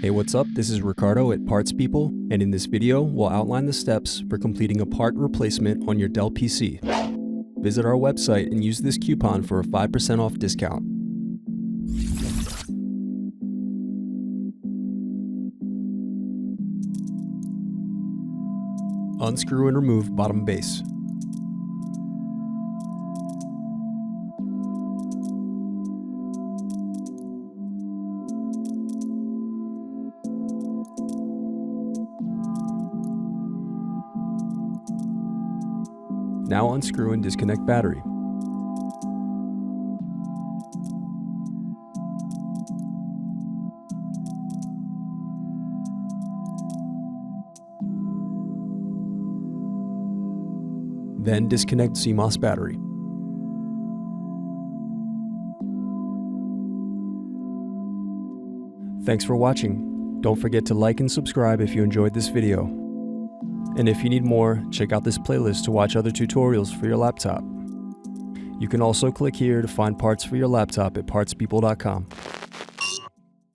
Hey, what's up? This is Ricardo at Parts People, and in this video, we'll outline the steps for completing a part replacement on your Dell PC. Visit our website and use this coupon for a 5% off discount. Unscrew and remove bottom base. Now unscrew and disconnect battery. Then disconnect CMOS battery. Thanks for watching. Don't forget to like and subscribe if you enjoyed this video. And if you need more, check out this playlist to watch other tutorials for your laptop. You can also click here to find parts for your laptop at partspeople.com.